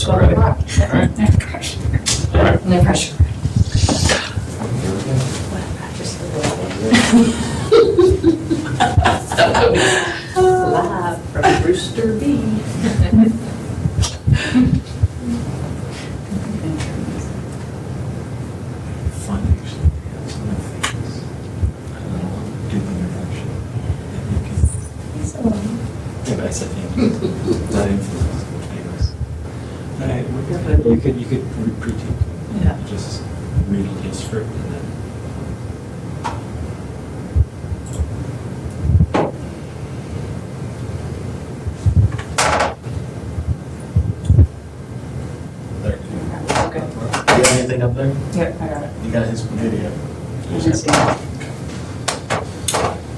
All right. No pressure. All right. No pressure. Live from Brewster B. Fun, actually. Yeah, some of the things. I don't know, do the introduction. Yeah, but I said, yeah, not influence. Anyways. All right, we're gonna, you could repeat it. Yeah. Just read a little script and then. There. Okay. You got anything up there? Yep, I got it. You got his video.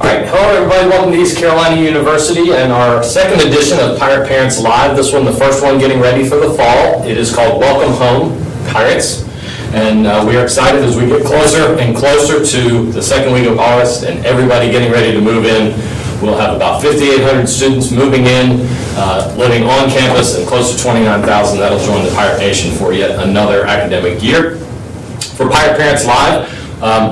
All right, hello everybody, welcome to East Carolina University and our second edition of Pirate Parents Live. This one, the first one getting ready for the fall. It is called Welcome Home, Pirates. And we are excited as we get closer and closer to the second week of August and everybody getting ready to move in. We'll have about 5,800 students moving in, living on campus, and close to 29,000 that'll join the Pirate Nation for yet another academic year. For Pirate Parents Live,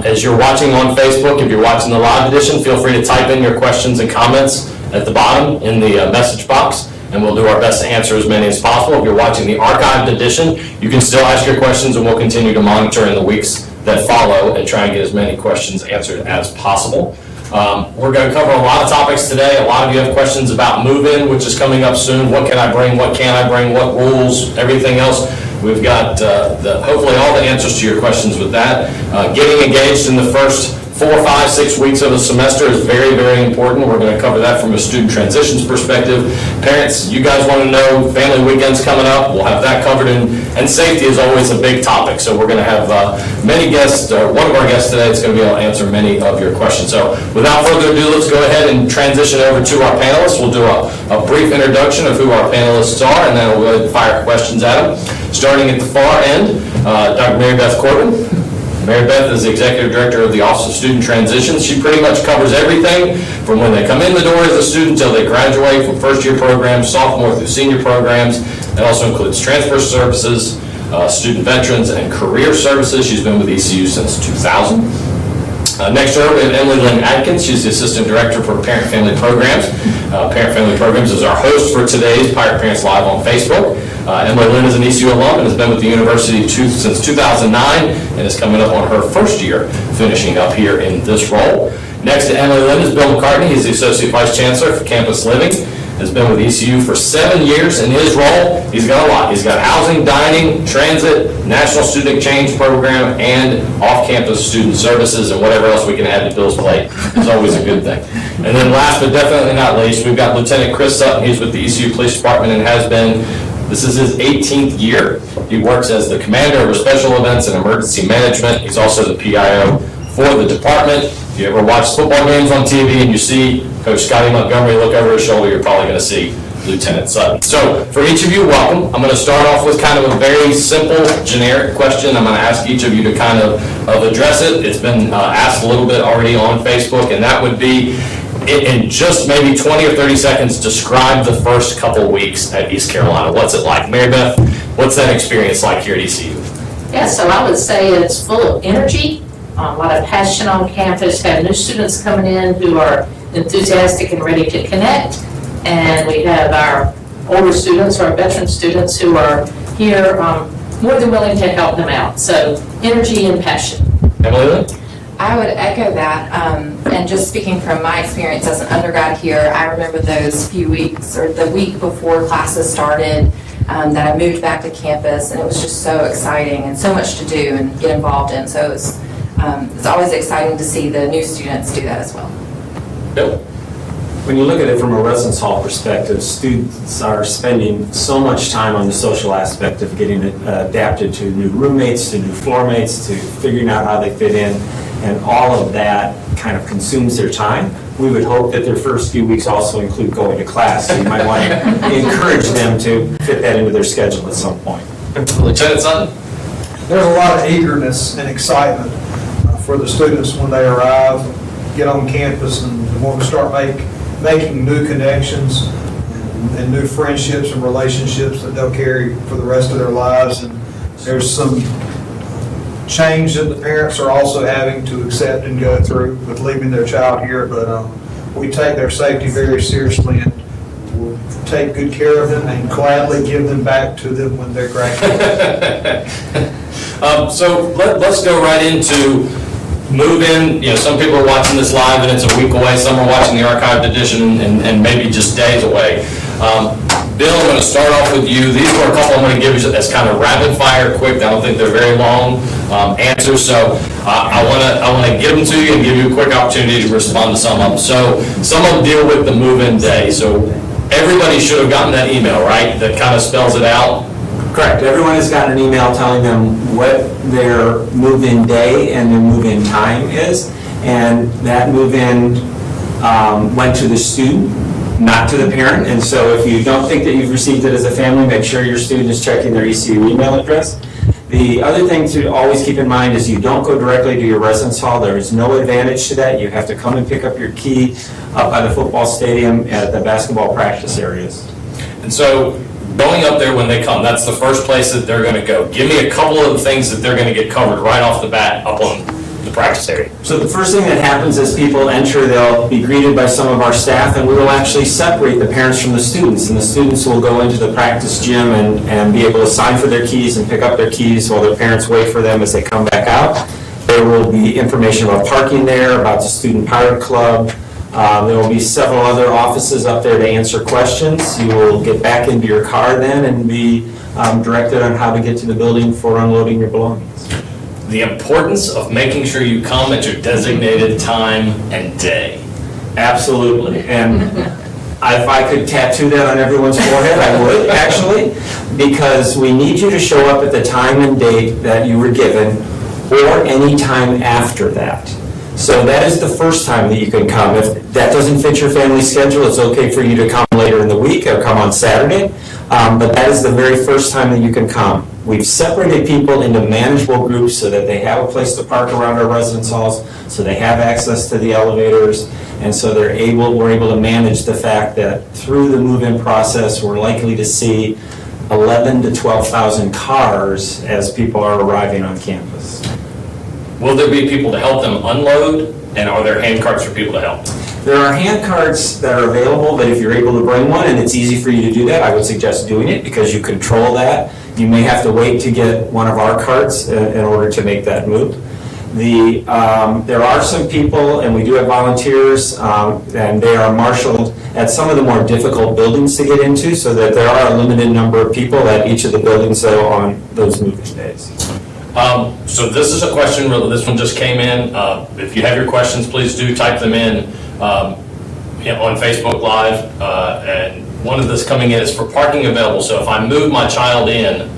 as you're watching on Facebook, if you're watching the live edition, feel free to type in your questions and comments at the bottom in the message box, and we'll do our best to answer as many as possible. If you're watching the archived edition, you can still ask your questions, and we'll continue to monitor in the weeks that follow and try and get as many questions answered as possible. We're going to cover a lot of topics today. A lot of you have questions about move-in, which is coming up soon. What can I bring? What can't I bring? What rules? Everything else. We've got hopefully all the answers to your questions with that. Getting engaged in the first 4, 5, 6 weeks of the semester is very, very important. We're going to cover that from a student transitions perspective. Parents, you guys want to know family weekends coming up. We'll have that covered, and safety is always a big topic. So we're going to have many guests, one of our guests today is going to be able to answer many of your questions. So without further ado, let's go ahead and transition over to our panelists. We'll do a brief introduction of who our panelists are, and then we'll go ahead and fire questions at them. Starting at the far end, Dr. Mary Beth Corbin. Mary Beth is the Executive Director of the Office of Student Transitions. She pretty much covers everything from when they come in the door as a student until they graduate, from first-year programs, sophomore through senior programs. It also includes transfer services, student veterans, and career services. She's been with ECU since 2000. Next to her, we have Emily Lynn Adkins. She's the Assistant Director for Parent Family Programs. Parent Family Programs is our host for today's Pirate Parents Live on Facebook. Emily Lynn is an ECU alum and has been with the university since 2009 and is coming up on her first year finishing up here in this role. Next to Emily Lynn is Bill McCartney. He's the Associate Vice Chancellor for Campus Living. Has been with ECU for 7 years. In his role, he's got a lot. He's got housing, dining, transit, National Student Exchange Program, and off-campus student services, and whatever else we can add to Bill's plate. It's always a good thing. And then last but definitely not least, we've got Lieutenant Chris Sutton. He's with the ECU Police Department and has been. This is his 18th year. He works as the Commander of Special Events and Emergency Management. He's also the PIO for the department. If you ever watch football games on TV and you see Coach Scotty Montgomery look over his shoulder, you're probably going to see Lieutenant Sutton. So for each of you, welcome. I'm going to start off with kind of a very simple, generic question. I'm going to ask each of you to kind of address it. It's been asked a little bit already on Facebook, and that would be, in just maybe 20 or 30 seconds, describe the first couple weeks at East Carolina. What's it like? Mary Beth, what's that experience like here at ECU? Yeah, so I would say it's full of energy, a lot of passion on campus, have new students coming in who are enthusiastic and ready to connect. And we have our older students, our veteran students who are here more than willing to help them out. So energy and passion. Emily Lynn? I would echo that, and just speaking from my experience as an undergrad here, I remember those few weeks, or the week before classes started, that I moved back to campus, and it was just so exciting and so much to do and get involved in. So it's always exciting to see the new students do that as well. Bill? When you look at it from a residence hall perspective, students are spending so much time on the social aspect of getting adapted to new roommates, to new floor mates, to figuring out how they fit in, and all of that kind of consumes their time. We would hope that their first few weeks also include going to class, so you might want to encourage them to fit that into their schedule at some point. Lieutenant Sutton? There's a lot of eagerness and excitement for the students when they arrive, get on campus, and want to start making new connections. and new friendships and relationships that they'll carry for the rest of their lives. And there's some change that the parents are also having to accept and go through with leaving their child here, but we take their safety very seriously and we'll take good care of them and gladly give them back to them when they're graduated. So let's go right into move-in. You know, some people are watching this live and it's a week away. Some are watching the archived edition and maybe just days away. Bill, I'm going to start off with you. These were a couple I'm going to give you as kind of rapid fire, quick. I don't think they're very long answers, so I want to give them to you and give you a quick opportunity to respond to some of them. So some of them deal with the move-in day. So everybody should have gotten that email, right? That kind of spells it out. Correct. Everyone has gotten an email telling them what their move-in day and their move-in time is, and that move-in went to the student, not to the parent. And so if you don't think that you've received it as a family, make sure your student is checking their ECU email address. The other thing to always keep in mind is you don't go directly to your residence hall. There is no advantage to that. You have to come and pick up your key up by the football stadium at the basketball practice areas. And so going up there when they come, that's the first place that they're going to go. Give me a couple of the things that they're going to get covered right off the bat up on the practice area. So the first thing that happens is people enter, they'll be greeted by some of our staff, and we will actually separate the parents from the students. And the students will go into the practice gym and be able to sign for their keys and pick up their keys while their parents wait for them as they come back out. There will be information about parking there, about the Student Pirate Club. There will be several other offices up there to answer questions. You will get back into your car then and be directed on how to get to the building for unloading your belongings. The importance of making sure you come at your designated time and day. Absolutely. And if I could tattoo that on everyone's forehead, I would, actually, because we need you to show up at the time and date that you were given or any time after that. So that is the first time that you can come. If that doesn't fit your family schedule, it's okay for you to come later in the week or come on Saturday. But that is the very first time that you can come. We've separated people into manageable groups so that they have a place to park around our residence halls, so they have access to the elevators, and so we're able to manage the fact that through the move-in process, we're likely to see 11 to 12,000 cars as people are arriving on campus. Will there be people to help them unload, and are there hand carts for people to help? There are hand carts that are available, but if you're able to bring one and it's easy for you to do that, I would suggest doing it because you control that. You may have to wait to get one of our carts in order to make that move. There are some people, and we do have volunteers, and they are marshaled at some of the more difficult buildings to get into, so that there are a limited number of people at each of the buildings though on those moving days. So this is a question, really, this one just came in. If you have your questions, please do type them in on Facebook Live. And one of this coming in is for parking available. So if I move my child in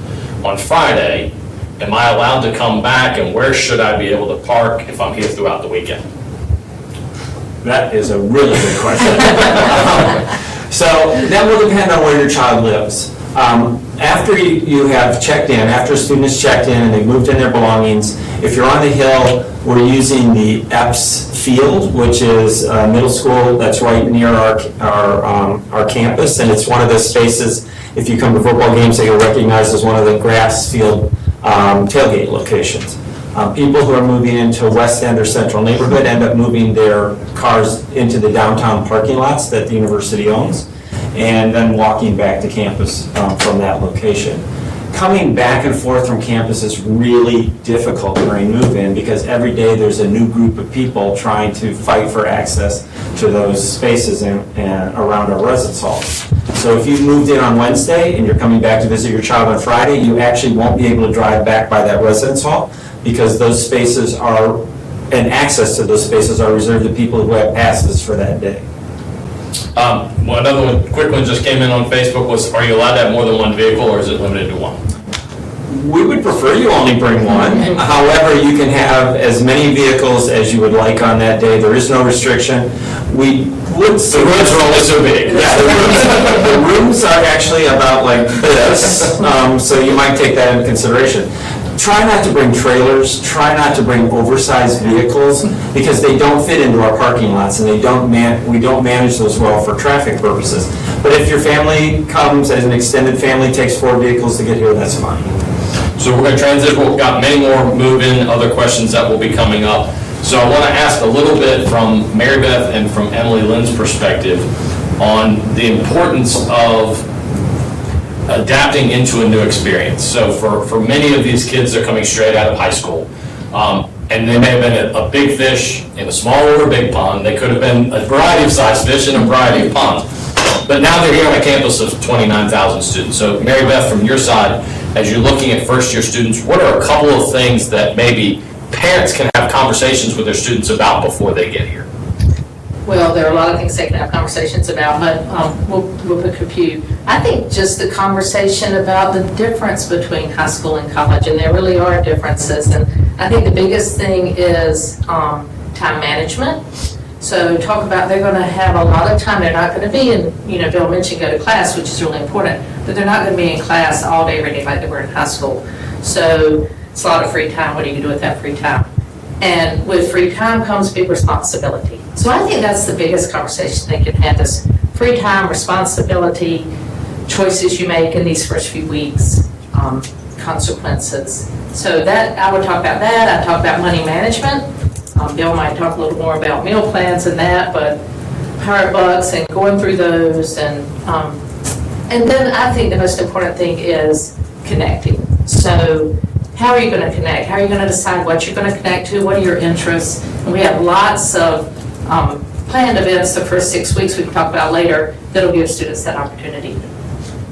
on Friday, am I allowed to come back, and where should I be able to park if I'm here throughout the weekend? That is a really good question. So that will depend on where your child lives. After you have checked in, after a student has checked in and they've moved in their belongings, if you're on the Hill, we're using the Epps Field, which is a middle school that's right near our campus, and it's one of the spaces, if you come to football games, that you'll recognize as one of the grass field tailgate locations. People who are moving into West End or Central neighborhood end up moving their cars into the downtown parking lots that the university owns, and then walking back to campus from that location. Coming back and forth from campus is really difficult during move-in because every day there's a new group of people trying to fight for access to those spaces and around our residence halls. So if you've moved in on Wednesday and you're coming back to visit your child on Friday, you actually won't be able to drive back by that residence hall because those spaces are, and access to those spaces are reserved to people who have passes for that day. Another one, quick one just came in on Facebook was, are you allowed to have more than one vehicle, or is it limited to one? We would prefer you only bring one. However, you can have as many vehicles as you would like on that day. There is no restriction. We would. The rooms are only so big. Yeah, the rooms are actually about like this, so you might take that into consideration. Try not to bring trailers, try not to bring oversized vehicles, because they don't fit into our parking lots, and we don't manage those well for traffic purposes. But if your family comes as an extended family, takes 4 vehicles to get here, that's fine. So we're going to transition, we've got many more move-in, other questions that will be coming up. So I want to ask a little bit from Mary Beth and from Emily Lynn's perspective on the importance of adapting into a new experience. So for many of these kids, they're coming straight out of high school. And they may have been a big fish in a small or a big pond. They could have been a variety of size fish in a variety of ponds. But now they're here on a campus of 29,000 students. So Mary Beth, from your side, as you're looking at first-year students, what are a couple of things that maybe parents can have conversations with their students about before they get here? Well, there are a lot of things they can have conversations about, but we'll pick a few. I think just the conversation about the difference between high school and college, and there really are differences. And I think the biggest thing is time management. So talk about, they're going to have a lot of time. They're not going to be in, Bill mentioned go to class, which is really important, but they're not going to be in class all day every day like they were in high school. So it's a lot of free time. What do you do with that free time? And with free time comes big responsibility. So I think that's the biggest conversation they can have, is free time, responsibility, choices you make in these first few weeks, consequences. So that, I would talk about that. I'd talk about money management. Bill might talk a little more about meal plans and that, but Pirate Bucks and going through those. And then I think the most important thing is connecting. So how are you going to connect? How are you going to decide what you're going to connect to? What are your interests? And we have lots of planned events the first 6 weeks we can talk about later that'll give students that opportunity.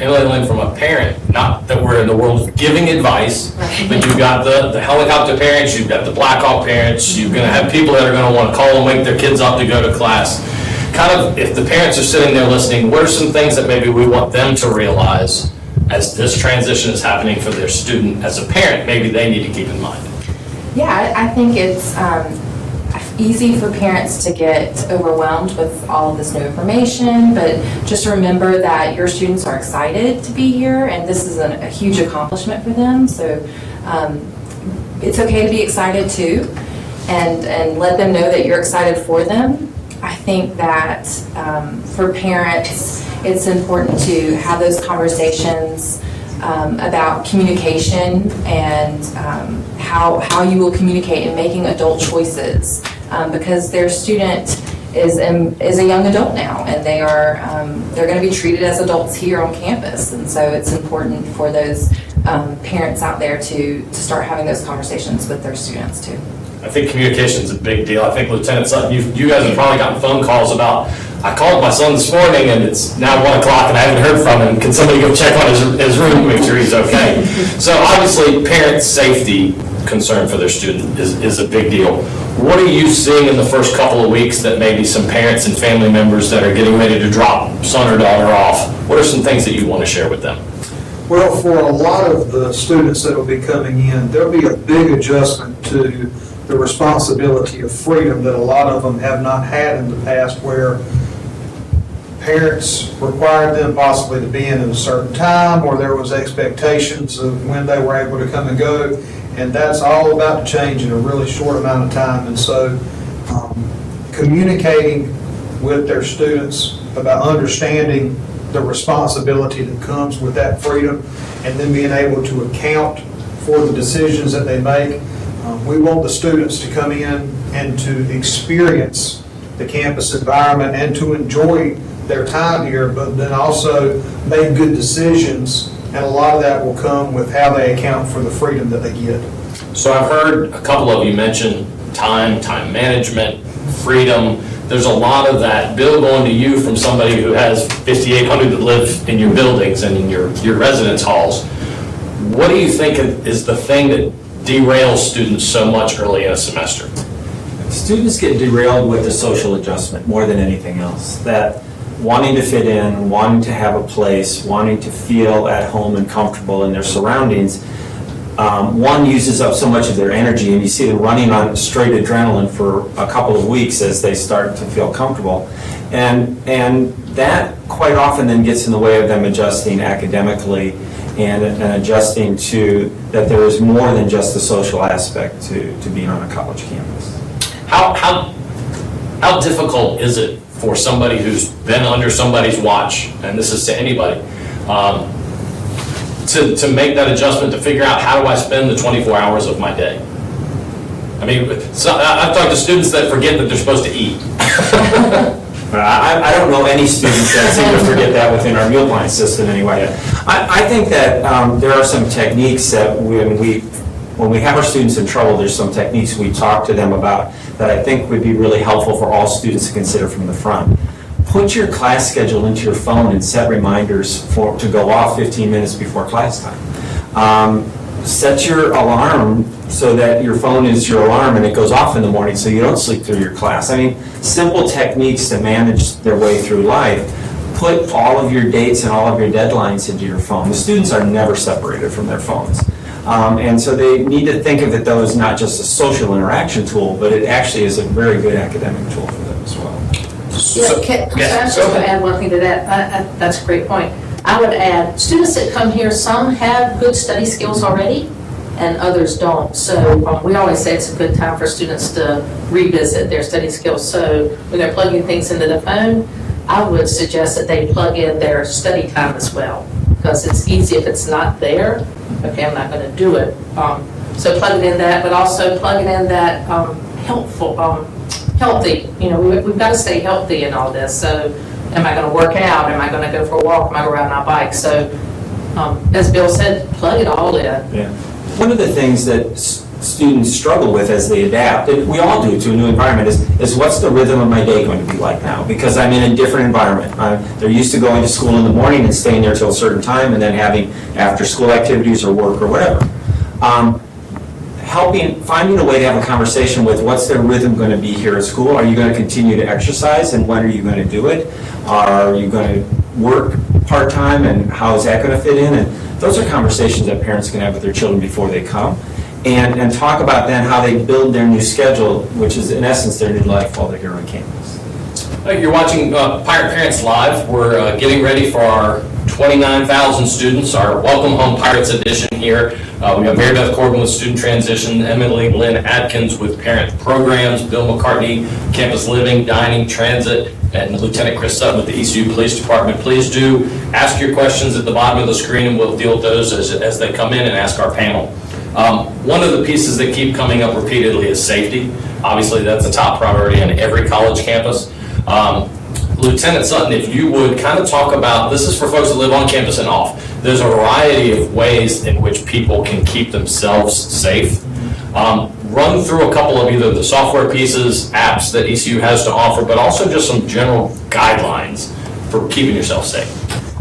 Emily Lynn, from a parent, not that we're in the world of giving advice, but you've got the helicopter parents, you've got the Blackhawk parents, you're going to have people that are going to want to call and wake their kids up to go to class. Kind of, if the parents are sitting there listening, what are some things that maybe we want them to realize as this transition is happening for their student as a parent, maybe they need to keep in mind? Yeah, I think it's easy for parents to get overwhelmed with all of this new information, but just remember that your students are excited to be here, and this is a huge accomplishment for them. So it's okay to be excited too, and let them know that you're excited for them. I think that for parents, it's important to have those conversations about communication and how you will communicate in making adult choices, because their student is a young adult now, and they're going to be treated as adults here on campus, and so it's important for those parents out there to start having those conversations with their students too. I think communication is a big deal. I think Lieutenant Sutton, you guys have probably gotten phone calls about, I called my son this morning and it's now 1 o'clock and I haven't heard from him. Can somebody go check on his room to make sure he's okay? So obviously, parent safety concern for their student is a big deal. What are you seeing in the first couple of weeks that maybe some parents and family members that are getting ready to drop son or daughter off, what are some things that you want to share with them? Well, for a lot of the students that will be coming in, there'll be a big adjustment to the responsibility of freedom that a lot of them have not had in the past, where parents required them possibly to be in at a certain time, or there was expectations of when they were able to come and go, and that's all about to change in a really short amount of time. And so communicating with their students about understanding the responsibility that comes with that freedom, and then being able to account for the decisions that they make. We want the students to come in and to experience the campus environment and to enjoy their time here, but then also make good decisions, and a lot of that will come with how they account for the freedom that they get. So I've heard a couple of you mention time management, freedom. There's a lot of that. Bill, going to you from somebody who has 5,800 that live in your buildings and in your residence halls. What do you think is the thing that derails students so much early in a semester? Students get derailed with the social adjustment more than anything else. That wanting to fit in, wanting to have a place, wanting to feel at home and comfortable in their surroundings, one uses up so much of their energy, and you see them running on straight adrenaline for a couple of weeks as they start to feel comfortable. And that quite often then gets in the way of them adjusting academically and adjusting to that there is more than just the social aspect to being on a college campus. How difficult is it for somebody who's been under somebody's watch, and this is to anybody, to make that adjustment, to figure out how do I spend the 24 hours of my day? I mean, I've talked to students that forget that they're supposed to eat. I don't know any students that seem to forget that within our meal plan system anyway. I think that there are some techniques that when we have our students in trouble, there's some techniques we talk to them about that I think would be really helpful for all students to consider from the front. Put your class schedule into your phone and set reminders to go off 15 minutes before class time. Set your alarm so that your phone is your alarm and it goes off in the morning so you don't sleep through your class. I mean, simple techniques to manage their way through life. Put all of your dates and all of your deadlines into your phone. The students are never separated from their phones. And so they need to think of it, though, as not just a social interaction tool, but it actually is a very good academic tool for them as well. Yeah, can I just add one thing to that? That's a great point. I would add, students that come here, some have good study skills already, and others don't. So we always say it's a good time for students to revisit their study skills. So when they're plugging things into the phone, I would suggest that they plug in their study time as well, because it's easy if it's not there. Okay, I'm not going to do it. So plug it in that, but also plug it in that healthy. You know, we've got to stay healthy in all this. So am I going to work out? Am I going to go for a walk? Am I going to ride my bike? So as Bill said, plug it all in. Yeah. One of the things that students struggle with as they adapt, and we all do to a new environment, is what's the rhythm of my day going to be like now? Because I'm in a different environment. They're used to going to school in the morning and staying there till a certain time and then having after-school activities or work or whatever. Finding a way to have a conversation with what's their rhythm going to be here at school. Are you going to continue to exercise, and when are you going to do it? Are you going to work part-time, and how is that going to fit in? And those are conversations that parents can have with their children before they come. And talk about then how they build their new schedule, which is in essence their new life while they're here on campus. You're watching Pirate Parents Live. We're getting ready for our 29,000 students, our Welcome Home Pirates edition here. We have Mary Beth Corbin with Student Transition, Emily Lynn Atkins with Parent Programs, Bill McCartney, Campus Living, Dining, Transit, and Lieutenant Chris Sutton with the ECU Police Department. Please do ask your questions at the bottom of the screen, and we'll deal with those as they come in, and ask our panel. One of the pieces that keep coming up repeatedly is safety. Obviously, that's a top priority on every college campus. Lieutenant Sutton, if you would kind of talk about, this is for folks that live on campus and off. There's a variety of ways in which people can keep themselves safe. Run through a couple of either the software pieces, apps that ECU has to offer, but also just some general guidelines for keeping yourself safe.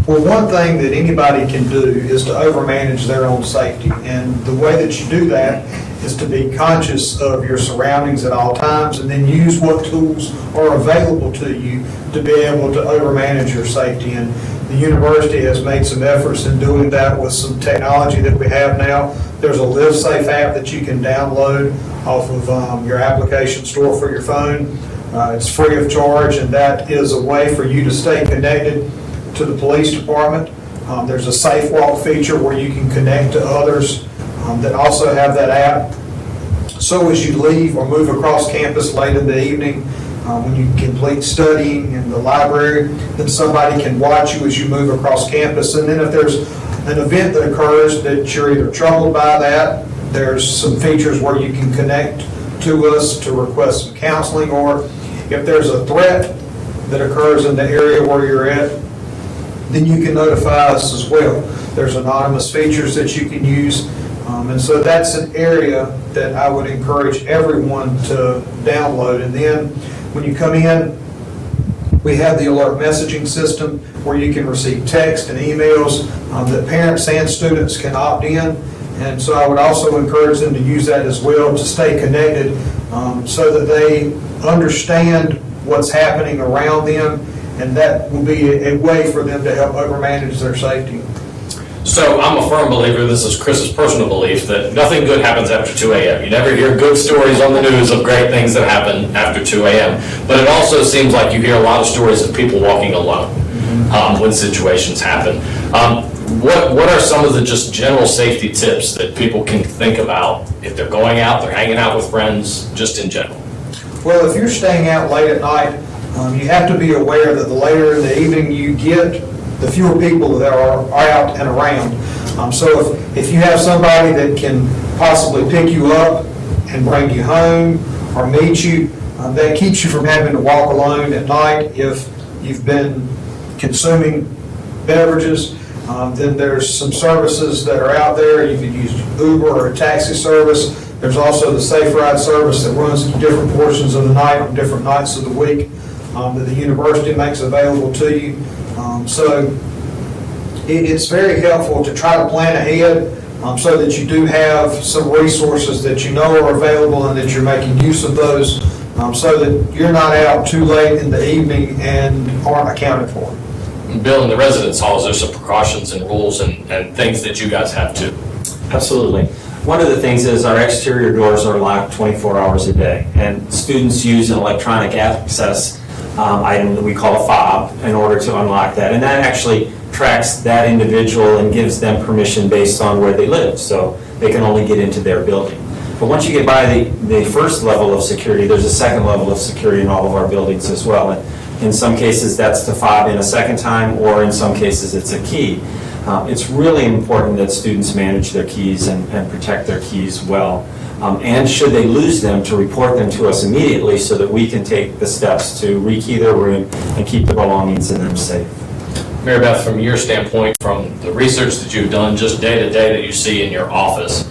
Well, one thing that anybody can do is to overmanage their own safety. And the way that you do that is to be conscious of your surroundings at all times, and then use what tools are available to you to be able to overmanage your safety. And the university has made some efforts in doing that with some technology that we have now. There's a Live Safe app that you can download off of your application store for your phone. It's free of charge, and that is a way for you to stay connected to the police department. There's a Safe Walk feature where you can connect to others that also have that app. So as you leave or move across campus late in the evening, when you complete studying in the library, then somebody can watch you as you move across campus. And then if there's an event that occurs that you're either troubled by that, there's some features where you can connect to us to request some counseling, or if there's a threat that occurs in the area where you're at, then you can notify us as well. There's anonymous features that you can use. And so that's an area that I would encourage everyone to download. And then when you come in, we have the alert messaging system where you can receive text and emails that parents and students can opt in. And so I would also encourage them to use that as well to stay connected so that they understand what's happening around them, and that will be a way for them to help overmanage their safety. So I'm a firm believer, this is Chris's personal belief, that nothing good happens after 2 a.m. You never hear good stories on the news of great things that happen after 2 a.m. But it also seems like you hear a lot of stories of people walking alone when situations happen. what are some of the just general safety tips that people can think about if they're going out, they're hanging out with friends, just in general? Well, if you're staying out late at night, you have to be aware that the later in the evening you get, the fewer people that are out and around. So if you have somebody that can possibly pick you up and bring you home or meet you, that keeps you from having to walk alone at night. If you've been consuming beverages, then there's some services that are out there. You could use Uber or a taxi service. There's also the Safe Ride service that runs different portions of the night on different nights of the week that the university makes available to you. So it's very helpful to try to plan ahead so that you do have some resources that you know are available and that you're making use of those so that you're not out too late in the evening and aren't accounted for. Bill, in the residence halls, there's some precautions and rules and things that you guys have too. Absolutely. One of the things is our exterior doors are locked 24 hours a day, and students use an electronic access item that we call a fob in order to unlock that, and that actually tracks that individual and gives them permission based on where they live, so they can only get into their building. But once you get by the first level of security, there's a second level of security in all of our buildings as well. And in some cases, that's the fob in a second time, or in some cases, it's a key. It's really important that students manage their keys and protect their keys well. And should they lose them, to report them to us immediately so that we can take the steps to rekey their room and keep the belongings in them safe. Mary Beth, from your standpoint, from the research that you've done, just day to day that you see in your office,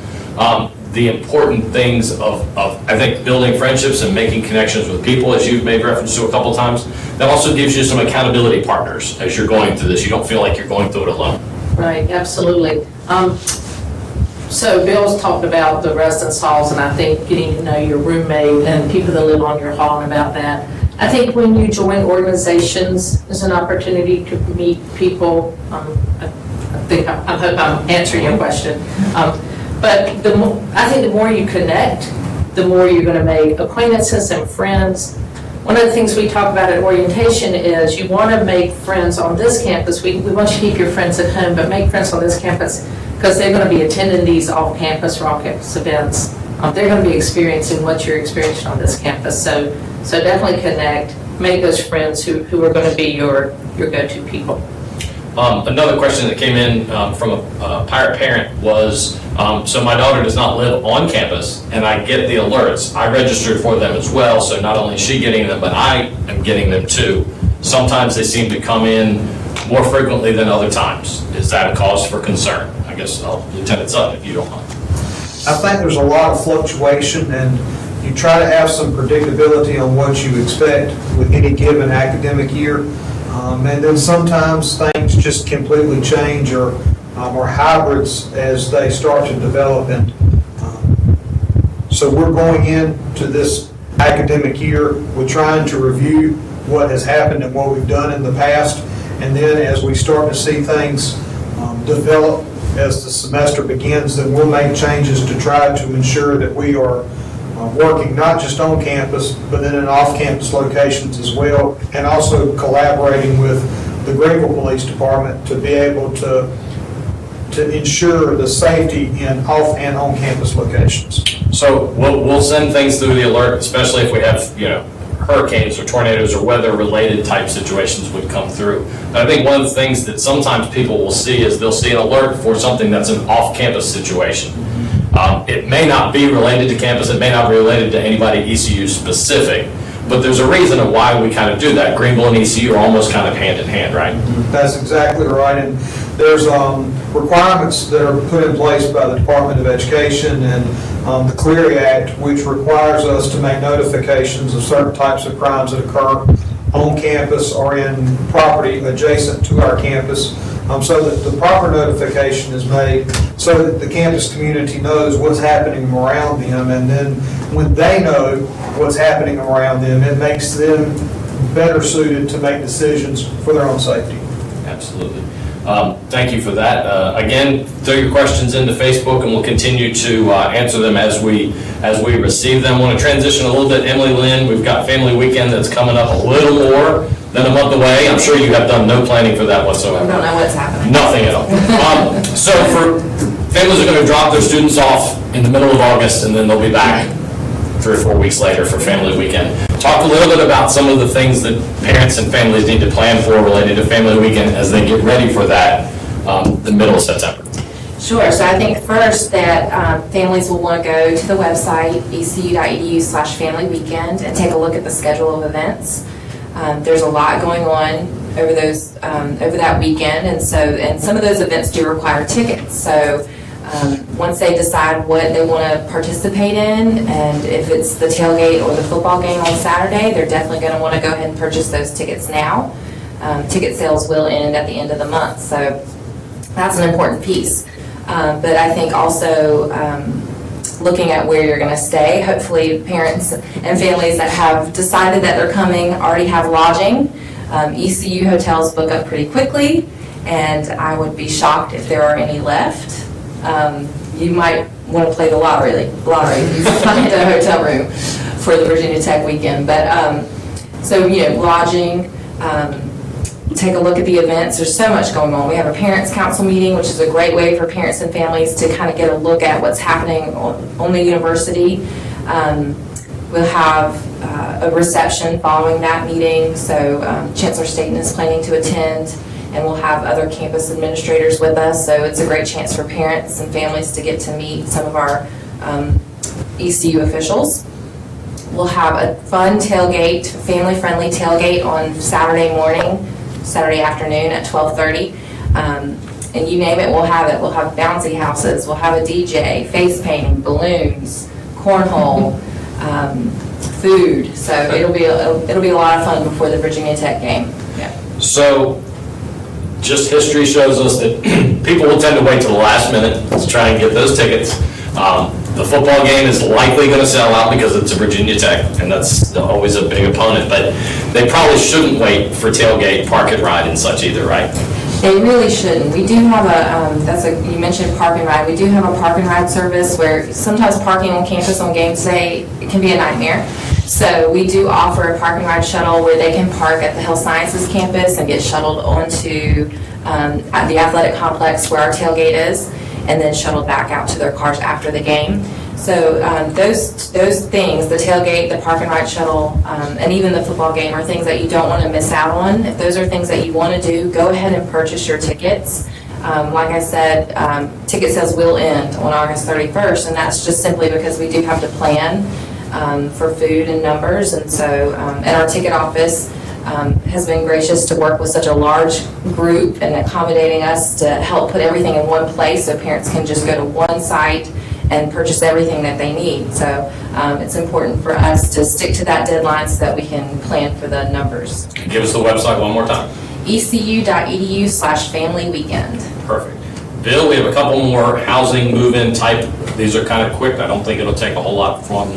the important things of I think, building friendships and making connections with people, as you've made reference to a couple of times, that also gives you some accountability partners as you're going through this. You don't feel like you're going through it alone. Right, absolutely. So Bill's talked about the residence halls, and I think getting to know your roommate and people that live on your hall and about that. I think when you join organizations, is an opportunity to meet people. I hope I'm answering your question. But I think the more you connect, the more you're going to make acquaintances and friends. One of the things we talk about at orientation is you want to make friends on this campus. We want you to keep your friends at home, but make friends on this campus because they're going to be attending these off-campus or on-campus events. They're going to be experiencing what you're experiencing on this campus. So definitely connect, make those friends who are going to be your go-to people. Another question that came in from a Pirate parent was, so my daughter does not live on campus, and I get the alerts. I registered for them as well, so not only is she getting them, but I am getting them too. Sometimes they seem to come in more frequently than other times. Is that a cause for concern? I guess, Lieutenant Sutton, if you don't mind. I think there's a lot of fluctuation, and you try to have some predictability on what you expect with any given academic year. And then sometimes things just completely change or hybrids as they start to develop. And so we're going into this academic year with trying to review what has happened and what we've done in the past. And then as we start to see things develop as the semester begins, then we'll make changes to try to ensure that we are working not just on campus, but then in off-campus locations as well, and also collaborating with the Greenville Police Department to be able to ensure the safety in off and on-campus locations. So we'll send things through the alert, especially if we have, hurricanes or tornadoes or weather-related type situations would come through. But I think one of the things that sometimes people will see is they'll see an alert for something that's an off-campus situation. It may not be related to campus, it may not be related to anybody ECU specific, but there's a reason of why we kind of do that. Greenville and ECU are almost kind of hand in hand, right? That's exactly right, and there's requirements that are put in place by the Department of Education and the Clery Act, which requires us to make notifications of certain types of crimes that occur on campus or in property adjacent to our campus, so that the proper notification is made so that the campus community knows what's happening around them, and then when they know what's happening around them, it makes them better suited to make decisions for their own safety. Absolutely. Thank you for that. Again, throw your questions into Facebook, and we'll continue to answer them as we receive them. I want to transition a little bit. Emily Lynn, we've got Family Weekend that's coming up a little more than a month away. I'm sure you have done no planning for that I whatsoever. don't know what's happening. Nothing at all. So for families are going to drop their students off in the middle of August, and then they'll be back 3 or 4 weeks later for family weekend. Talk a little bit about some of the things that parents and families need to plan for related to family weekend as they get ready for that, the middle of September. Sure, so I think first that families will want to go to the website, ecu.edu/family-weekend, and take a look at the schedule of events. There's a lot going on over that weekend, and some of those events do require tickets. So once they decide what they want to participate in, and if it's the tailgate or the football game on Saturday, they're definitely going to want to go ahead and purchase those tickets now. Ticket sales will end at the end of the month, so that's an important piece. But I think also looking at where you're going to stay. Hopefully parents and families that have decided that they're coming already have lodging. ECU hotels book up pretty quickly, and I would be shocked if there are any left. You might want to play the lottery if you find a hotel room for the Virginia Tech weekend. But so, lodging, take a look at the events. There's so much going on. We have a parents' council meeting, which is a great way for parents and families to kind of get a look at what's happening on the university. We'll have a reception following that meeting, so Chancellor Staten is planning to attend, and we'll have other campus administrators with us, so it's a great chance for parents and families to get to meet some of our ECU officials. We'll have a fun tailgate, family-friendly tailgate on Saturday afternoon at 12:30. And you name it, we'll have it. We'll have bouncy houses, we'll have a DJ, face painting, balloons, cornhole, food. So it'll be a lot of fun before the Virginia Tech game. Yeah. So, just history shows us that people will tend to wait till the last minute to try and get those tickets. The football game is likely going to sell out because it's a Virginia Tech, and that's always a big opponent, but they probably shouldn't wait for tailgate, park and ride and such either, right? They really shouldn't. We do have you mentioned park and ride. We do have a park and ride service where sometimes parking on campus on game day, it can be a nightmare. So we do offer a park and ride shuttle where they can park at the Health Sciences campus and get shuttled onto the athletic complex where our tailgate is, and then shuttled back out to their cars after the game. So those things, the tailgate, the park and ride shuttle, and even the football game are things that you don't want to miss out on. If those are things that you want to do, go ahead and purchase your tickets. Like I said, ticket sales will end on August 31st, and that's just simply because we do have to plan for food and numbers. And so, and our ticket office has been gracious to work with such a large group and accommodating us to help put everything in one place so parents can just go to one site and purchase everything that they need. So it's important for us to stick to that deadline so that we can plan for the numbers. Give us the website one more time. ecu.edu/family-weekend. Perfect. Bill, we have a couple more housing move-in type. These are kind of quick. I don't think it'll take a whole lot from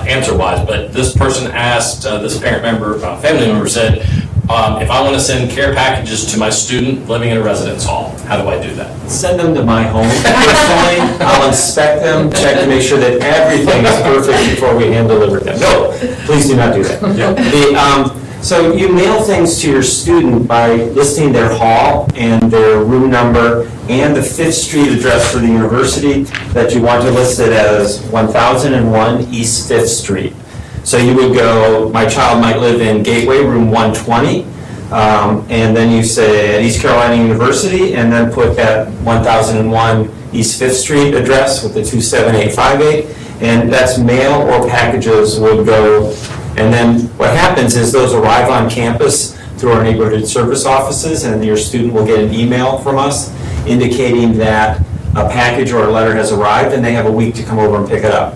answer-wise, but this person asked, this family member said, if I want to send care packages to my student living in a residence hall, how do I do that? Send them to my home personally. I'll inspect them, check to make sure that everything is perfect before we hand deliver them. No, please do not do that. So you mail things to your student by listing their hall and their room number and the 5th Street address for the university that you want to list it as 1001 East 5th Street. So you would go, my child might live in Gateway, room 120, and then you say at East Carolina University, and then put that 1001 East 5th Street address with the 27858, and that's mail or packages would go. And then what happens is those arrive on campus through our neighborhood service offices, and your student will get an email from us indicating that a package or a letter has arrived, and they have a week to come over and pick it up.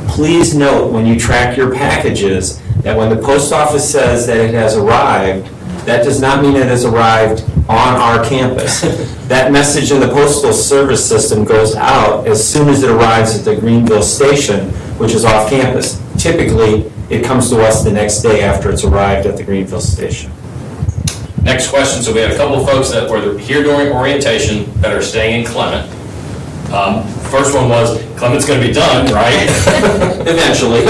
Please note when you track your packages that when the post office says that it has arrived, that does not mean it has arrived on our campus. That message in the postal service system goes out as soon as it arrives at the Greenville station, which is off campus. Typically, it comes to us the next day after it's arrived at the Greenville station. Next question. So we had a couple of folks that were here during orientation that are staying in Clement. First one was, Clement's going to be done, right? Eventually.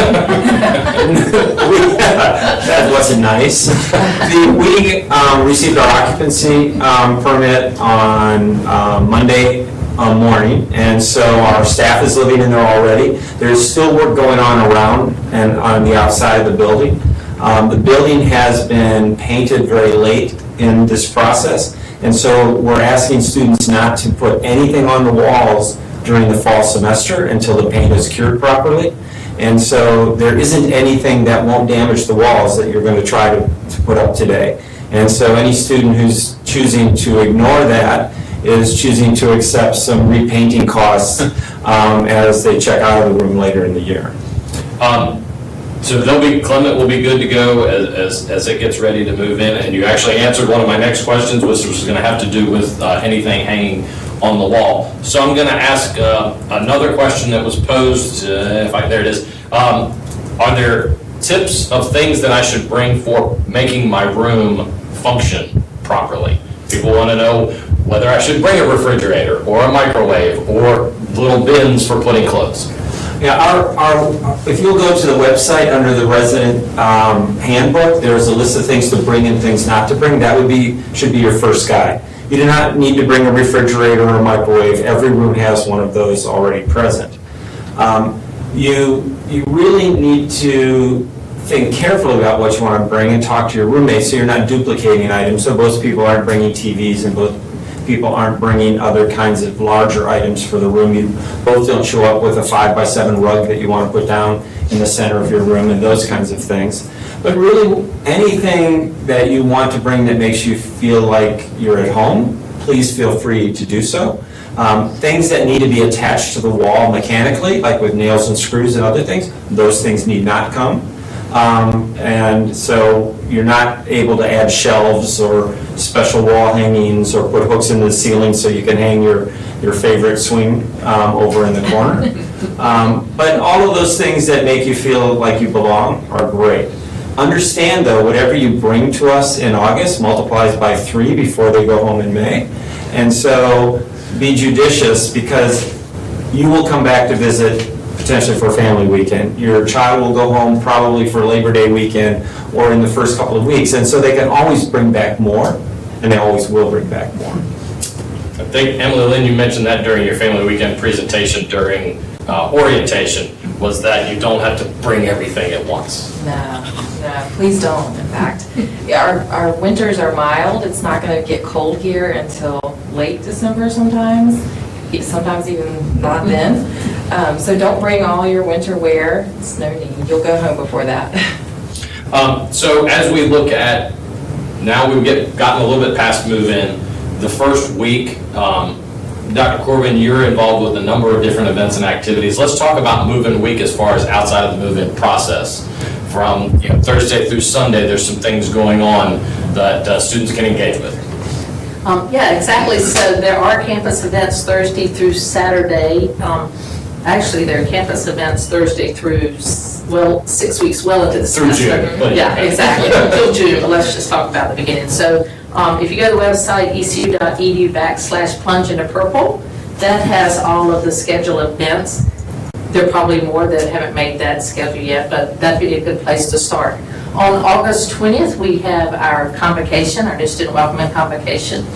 That wasn't nice. We received our occupancy permit on Monday morning, and so our staff is living in there already. There's still work going on around and on the outside of the building. The building has been painted very late in this process, and so we're asking students not to put anything on the walls during the fall semester until the paint is cured properly. And so there isn't anything that won't damage the walls that you're going to try to put up today. And so any student who's choosing to ignore that is choosing to accept some repainting costs as they check out of the room later in the year. So Clement will be good to go as it gets ready to move in. And you actually answered one of my next questions, which was going to have to do with anything hanging on the wall. So I'm going to ask another question that was posed, there it is. Are there tips of things that I should bring for making my room function properly? People want to know whether I should bring a refrigerator or a microwave or little bins for putting clothes. Yeah, if you'll go to the website under the resident handbook, there's a list of things to bring and things not to bring. That should be your first guide. You do not need to bring a refrigerator or a microwave. Every room has one of those already present. You really need to think carefully about what you want to bring and talk to your roommates so you're not duplicating items. So most people aren't bringing TVs and both people aren't bringing other kinds of larger items for the room. You both don't show up with a 5x7 rug that you want to put down in the center of your room and those kinds of things. But really, anything that you want to bring that makes you feel like you're at home, please feel free to do so. Things that need to be attached to the wall mechanically, like with nails and screws and other things, those things need not come. And so you're not able to add shelves or special wall hangings or put hooks into the ceiling so you can hang your favorite swing over in the corner. But all of those things that make you feel like you belong are great. Understand, though, whatever you bring to us in August multiplies by 3 before they go home in May. And so be judicious, because you will come back to visit potentially for a family weekend. Your child will go home probably for Labor Day weekend or in the first couple of weeks. And so they can always bring back more, and they always will bring back more. I think, Emily Lynn, you mentioned that during your family weekend presentation during orientation, was that you don't have to bring everything at once. No, please don't, in fact. Yeah, our winters are mild. It's not going to get cold here until late December sometimes even not then. So don't bring all your winter wear. It's no need. You'll go home before that. So as we look at, now we've gotten a little bit past move-in, the first week, Dr. Corbin, you're involved with a number of different events and activities. Let's talk about move-in week as far as outside of the move-in process. From Thursday through Sunday, there's some things going on that students can engage with. Yeah, exactly. So there are campus events Thursday through Saturday. Actually, there are campus events Thursday through, 6 weeks well into the semester. Through June. Yeah, exactly. Until June, but let's just talk about the beginning. So if you go to the website, ecu.edu/plunge into purple, that has all of the scheduled events. There are probably more that haven't made that schedule yet, but that'd be a good place to start. On August 20th, we have our convocation, our new student welcoming convocation.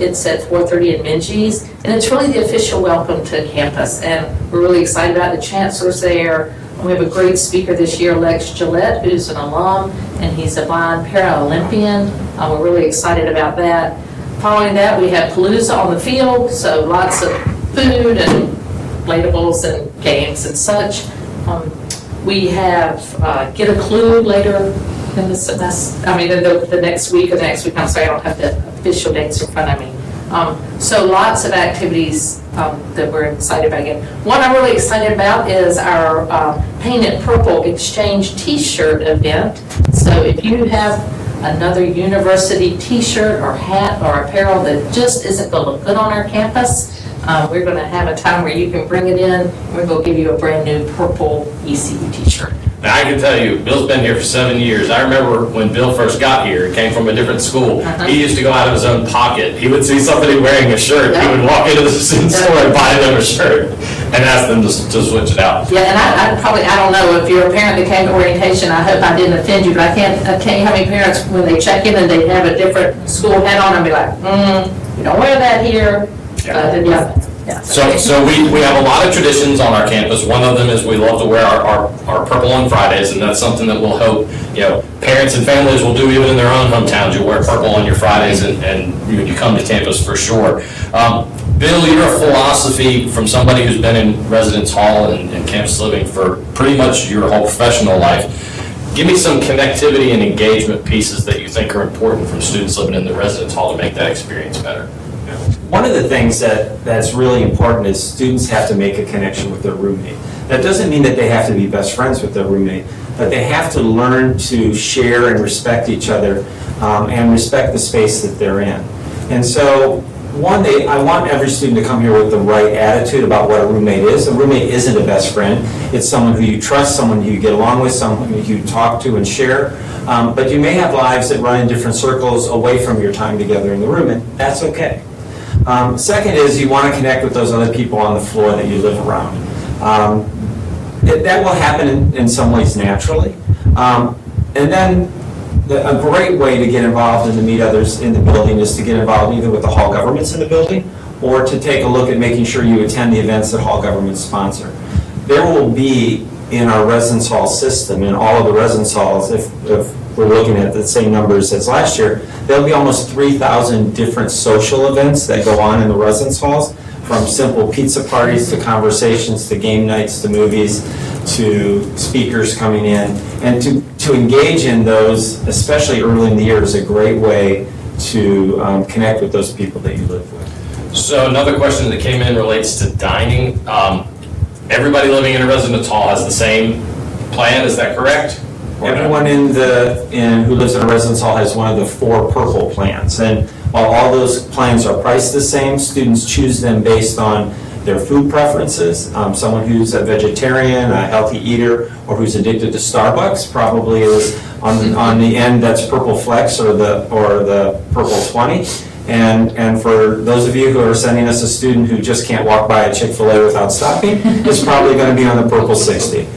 It's at 4:30 in Minges, and it's really the official welcome to campus. And we're really excited about the chancellor's there. We have a great speaker this year, Lex Gillette, who's an alum, and he's a blind para-Olympian. We're really excited about that. Following that, we have Palooza on the field, so lots of food and inflatables and games and such. We have Get a Clue later in the semester, the next week, I'm sorry, I don't have the official dates in front of me. So lots of activities that we're excited about again. One I'm really excited about is our Paint It Purple Exchange t-shirt event. So if you have another university t-shirt or hat or apparel that just isn't going to look good on our campus, we're going to have a time where you can bring it in, and we're going to give you a brand new purple ECU t-shirt. Now, I can tell you, Bill's been here for 7 years. I remember when Bill first got here, came from a different school. He used to go out of his own pocket. He would see somebody wearing a shirt. He would walk into the student store and buy them a shirt and ask them to switch it out. Yeah, and I don't know, if you're a parent that came to orientation, I hope I didn't offend you, but I can't have any parents, when they check in and they have a different school hat on, and be like, you don't wear that here. Yeah. So we have a lot of traditions on our campus. One of them is we love to wear our purple on Fridays, and that's something that we'll hope, parents and families will do even in their own hometowns. You'll wear purple on your Fridays and when you come to campus for sure. Bill, your philosophy from somebody who's been in residence hall and campus living for pretty much your whole professional life, give me some connectivity and engagement pieces that you think are important from students living in the residence hall to make that experience better. One of the things that's really important is students have to make a connection with their roommate. That doesn't mean that they have to be best friends with their roommate, but they have to learn to share and respect each other and respect the space that they're in. And so, I want every student to come here with the right attitude about what a roommate is. A roommate isn't a best friend. It's someone who you trust, someone who you get along with, someone who you talk to and share. But you may have lives that run in different circles away from your time together in the room, and that's okay. Second is you want to connect with those other people on the floor that you live around. That will happen in some ways naturally. And then a great way to get involved and to meet others in the building is to get involved either with the hall governments in the building or to take a look at making sure you attend the events that hall governments sponsor. There will be in our residence hall system, in all of the residence halls, if we're looking at the same numbers as last year, there'll be almost 3,000 different social events that go on in the residence halls, from simple pizza parties to conversations to game nights to movies to speakers coming in. And to engage in those, especially early in the year, is a great way to connect with those people that you live with. So another question that came in relates to dining. Everybody living in a residence hall has the same plan, is that correct? Everyone who lives in a residence hall has one of the 4 purple plans. And while all those plans are priced the same, students choose them based on their food preferences. Someone who's a vegetarian, a healthy eater, or who's addicted to Starbucks probably is on the end that's Purple Flex or the Purple 20. And for those of you who are sending us a student who just can't walk by a Chick-fil-A without stopping, is probably going to be on the Purple 60.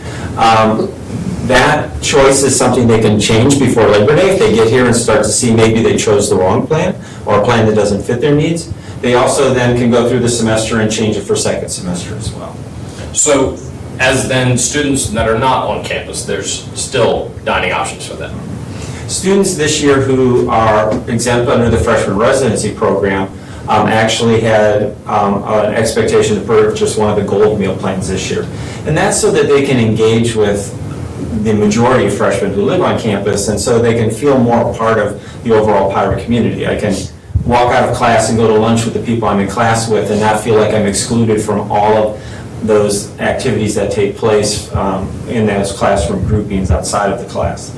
That choice is something they can change before Labor Day if they get here and start to see maybe they chose the wrong plan or a plan that doesn't fit their needs. They also then can go through the semester and change it for second semester as well. So as then students that are not on campus, there's still dining options for them? Students this year who are exempt under the freshman residency program actually had an expectation to purchase one of the gold meal plans this year. And that's so that they can engage with the majority of freshmen who live on campus, and so they can feel more a part of the overall Pirate community. I can walk out of class and go to lunch with the people I'm in class with and not feel like I'm excluded from all of those activities that take place in those classroom groupings outside of the class.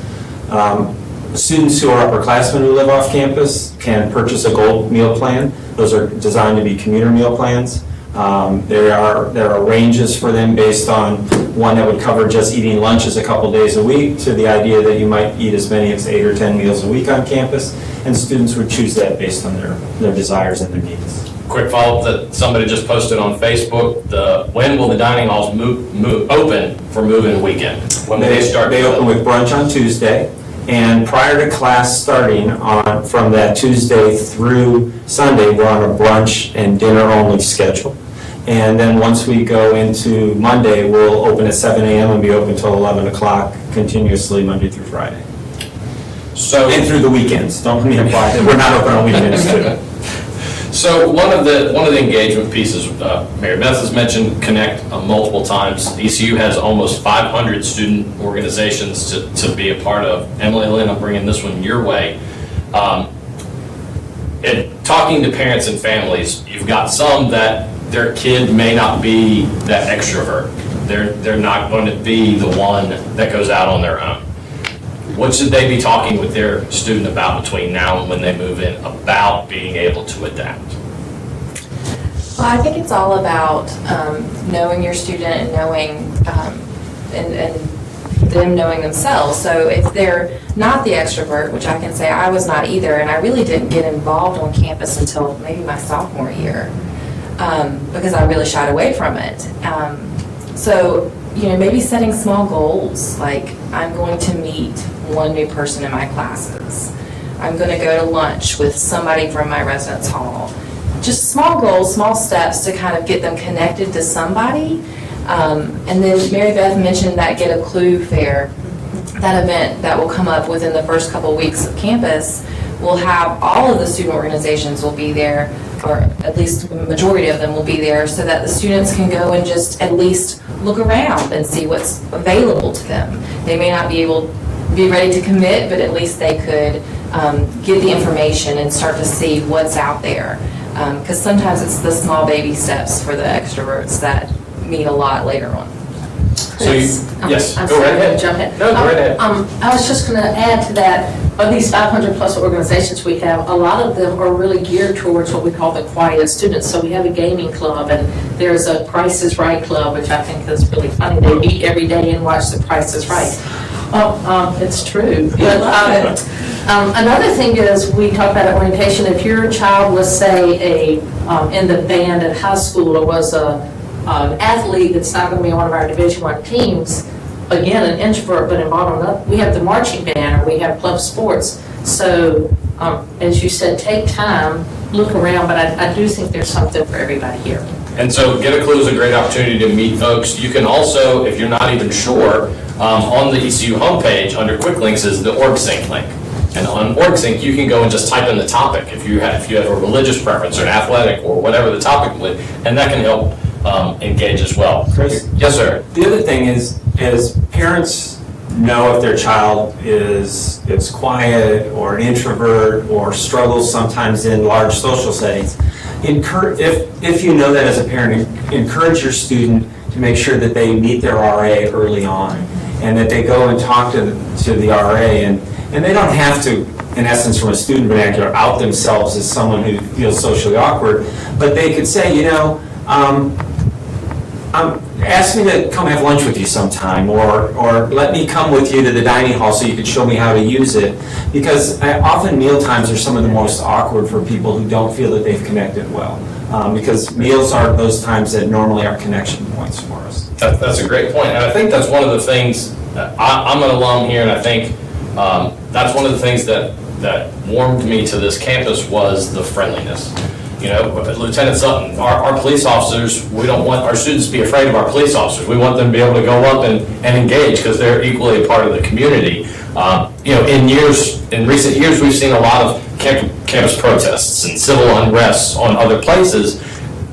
Students who are upperclassmen who live off campus can purchase a gold meal plan. Those are designed to be commuter meal plans. There are ranges for them based on one that would cover just eating lunches a couple days a week to the idea that you might eat as many as 8 or 10 meals a week on campus, and students would choose that based on their desires and their needs. Quick follow-up that somebody just posted on Facebook, when will the dining halls open for move-in weekend? When will they start? They open with brunch on Tuesday, and prior to class starting from that Tuesday through Sunday, we're on a brunch and dinner-only schedule. And then once we go into Monday, we'll open at 7 a.m. and be open till 11 o'clock continuously Monday through Friday. And through the weekends. Don't let me imply that we're not open on weekends too. So one of the engagement pieces, Mary Beth has mentioned Connect multiple times. ECU has almost 500 student organizations to be a part of. Emily Lynn, I'm bringing this one your way. And talking to parents and families, you've got some that their kid may not be that extrovert. They're not going to be the one that goes out on their own. What should they be talking with their student about between now and when they move in about being able to adapt? Well, I think it's all about knowing your student and knowing and them knowing themselves. So if they're not the extrovert, which I can say I was not either, and I really didn't get involved on campus until maybe my sophomore year, because I really shied away from it. So, maybe setting small goals, like I'm going to meet one new person in my classes. I'm going to go to lunch with somebody from my residence hall. Just small goals, small steps to kind of get them connected to somebody. And then Mary Beth mentioned that Get a Clue Fair. That event that will come up within the first couple weeks of campus will have all of the student organizations will be there, or at least the majority of them will be there, so that the students can go and just at least look around and see what's available to them. They may not be ready to commit, but at least they could get the information and start to see what's out there. Because sometimes it's the small baby steps for the extroverts that mean a lot later on. So yes, I'm go sorry, right ahead. jump in. No, go right ahead. I was just going to add to that, of these 500 plus organizations we have, a lot of them are really geared towards what we call the quiet students. So we have a gaming club, and there's a Price is Right club, which I think is really funny. They meet every day and watch the Price is Right. It's true. But another thing is, we talk about orientation. If your child was, say, in the band at high school, or was an athlete that's not going to be on one of our Division I teams, again, an introvert but involved in that, we have the marching band, or we have club sports. So, as you said, take time, look around, but I do think there's something for everybody here. And so Get a Clue is a great opportunity to meet folks. You can also, if you're not even sure, on the ECU homepage, under Quick Links is the OrgSync link. And on OrgSync, you can go and just type in the topic if you have a religious preference or an athletic or whatever the topic is, and that can help engage as well. Chris? Yes, sir. The other thing is parents know if their child is quiet or an introvert or struggles sometimes in large social settings. If you know that as a parent, encourage your student to make sure that they meet their RA early on, and that they go and talk to the RA, and they don't have to, in essence, from a student vernacular, out themselves as someone who feels socially awkward, but they could say, ask me to come have lunch with you sometime, or let me come with you to the dining hall so you can show me how to use it. Because often meal times are some of the most awkward for people who don't feel that they've connected well. Because meals are those times that normally are connection points for us. That's a great point. And I think that's one of the things, I'm an alum here, and I think that's one of the things that warmed me to this campus was the friendliness. Lieutenant Sutton, our police officers, we don't want our students to be afraid of our police officers. We want them to be able to go up and engage, because they're equally a part of the community. In recent years, we've seen a lot of campus protests and civil unrests on other places.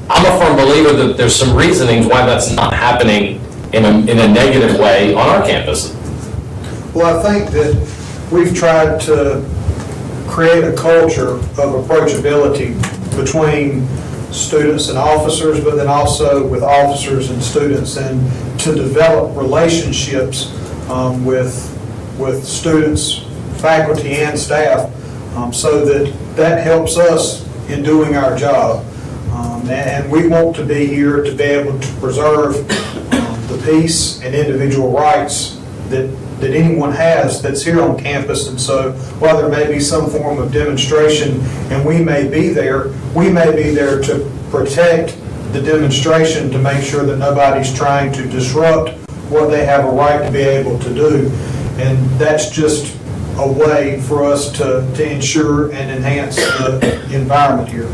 I'm a firm believer that there's some reasonings why that's not happening in a negative way on our campus. Well, I think that we've tried to create a culture of approachability between students and officers, but then also with officers and students, and to develop relationships with students, faculty, and staff, so that helps us in doing our job. And we want to be here to be able to preserve the peace and individual rights that anyone has that's here on campus. And so while there may be some form of demonstration and we may be there to protect the demonstration, to make sure that nobody's trying to disrupt what they have a right to be able to do. And that's just a way for us to ensure and enhance the environment here.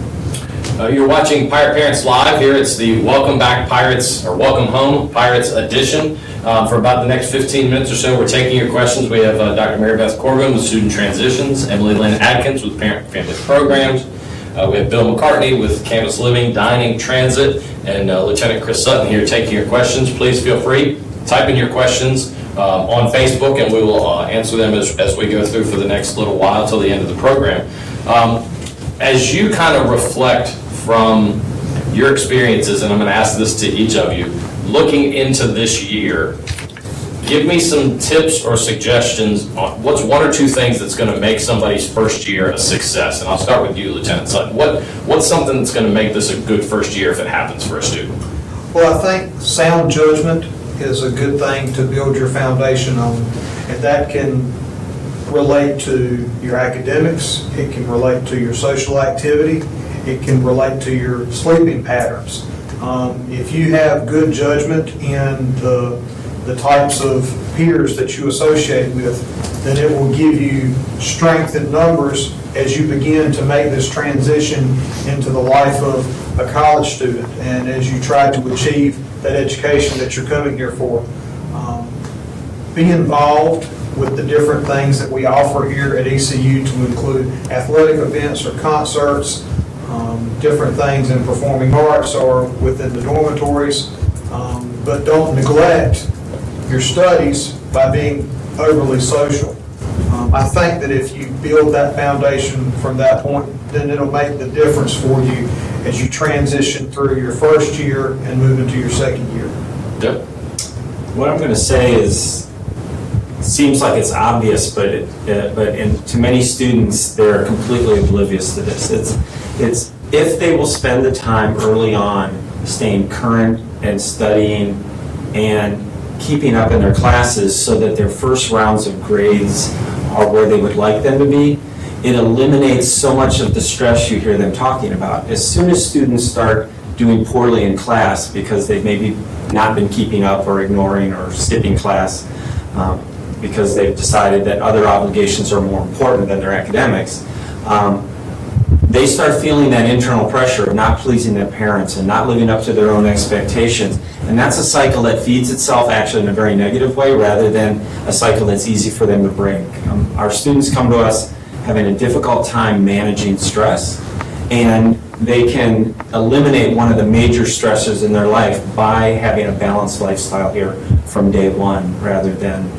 You're watching Pirate Parents Live. Here it's the Welcome Back Pirates, or Welcome Home Pirates edition. For about the next 15 minutes or so, we're taking your questions. We have Dr. Mary Beth Corbin with Student Transitions, Emily Lynn Adkins with Parent Family Programs. We have Bill McCartney with Campus Living, Dining, Transit, and Lieutenant Chris Sutton here taking your questions. Please feel free, type in your questions on Facebook, and we will answer them as we go through for the next little while till the end of the program. As you kind of reflect from your experiences, and I'm going to ask this to each of you, looking into this year, give me some tips or suggestions on what's one or two things that's going to make somebody's first year a success. And I'll start with you, Lieutenant Sutton. What's something that's going to make this a good first year if it happens for a student? Well, I think sound judgment is a good thing to build your foundation on. And that can relate to your academics, it can relate to your social activity, it can relate to your sleeping patterns. If you have good judgment in the types of peers that you associate with, then it will give you strength in numbers as you begin to make this transition into the life of a college student and as you try to achieve that education that you're coming here for. Be involved with the different things that we offer here at ECU, to include athletic events or concerts, different things in performing arts or within the dormitories, but don't neglect your studies by being overly social. I think that if you build that foundation from that point, then it'll make the difference for you as you transition through your first year and move into your second year. Yep. What I'm going to say is, seems like it's obvious, but to many students, they're completely oblivious to this. It's if they will spend the time early on staying current and studying and keeping up in their classes so that their first rounds of grades are where they would like them to be, it eliminates so much of the stress you hear them talking about. As soon as students start doing poorly in class because they've maybe not been keeping up or ignoring or skipping class because they've decided that other obligations are more important than their academics, they start feeling that internal pressure of not pleasing their parents and not living up to their own expectations. And that's a cycle that feeds itself actually in a very negative way rather than a cycle that's easy for them to break. Our students come to us having a difficult time managing stress, and they can eliminate one of the major stressors in their life by having a balanced lifestyle here from day one rather than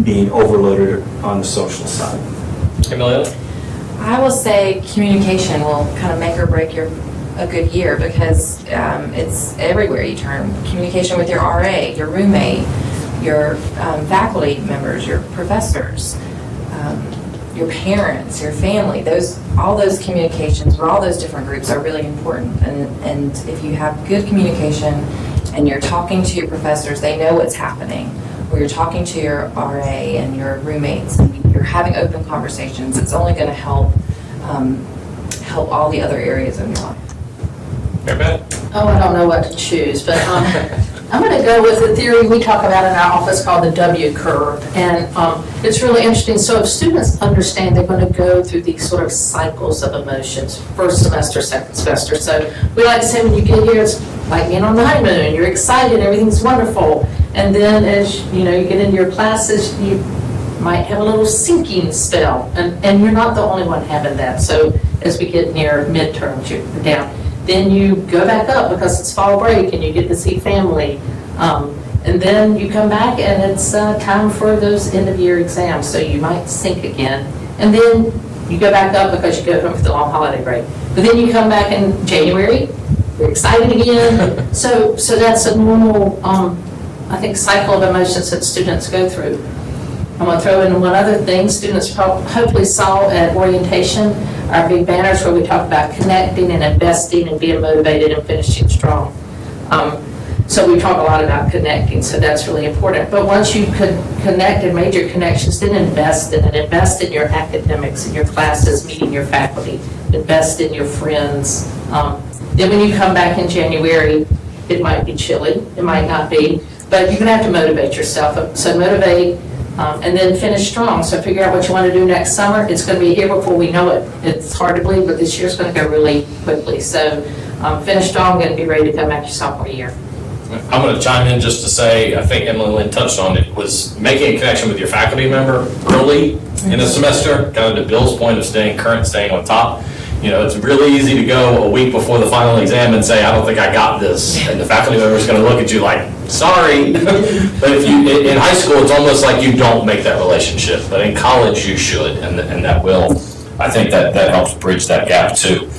being overloaded on the social side. Amelia? I will say communication will kind of make or break a good year, because it's everywhere you turn. Communication with your RA, your roommate, your faculty members, your professors, your parents, your family. All those communications with all those different groups are really important. And if you have good communication and you're talking to your professors, they know what's happening. Or you're talking to your RA and your roommates, and you're having open conversations, it's only going to help all the other areas of your life. Oh, I don't know what to choose, but I'm going to go with the theory we talk about in our office called the W curve. And it's really interesting. So if students understand they're going to go through these sort of cycles of emotions, first semester, second semester. So we like to say when you get here, it's like being on the honeymoon. You're excited, everything's wonderful. And then as you get into your classes, you might have a little sinking spell. And you're not the only one having that. So as we get near midterms, you're down. Then you go back up because it's fall break and you get to see family. And then you come back and it's time for those end of year exams. So you might sink again. And then you go back up because you go home for the long holiday break. But then you come back in January, you're excited again. So that's a normal, I think, cycle of emotions that students go through. I'm going to throw in one other thing. Students hopefully saw at orientation our big banners where we talk about connecting and investing and being motivated and finishing strong. So we talk a lot about connecting, so that's really important. But once you could connect and made your connections, then invest in it. Invest in your academics, in your classes, meeting your faculty. Invest in your friends. Then when you come back in January, it might be chilly, it might not be, but you're going to have to motivate yourself. So motivate. And then finish strong. So figure out what you want to do next summer. It's going to be here before we know it. It's hard to believe, but this year's going to go really quickly. So finish strong and be ready to come back your sophomore year. I'm going to chime in just to say, I think Emily Lynn touched on it, was making a connection with your faculty member early in a semester, kind of to Bill's point of staying current, staying on top. It's really easy to go a week before the final exam and say, I don't think I got this. And the faculty member is going to look at you like, sorry. But if in high school, it's almost like you don't make that relationship. But in college, you should. And that will, I think that helps bridge that gap too.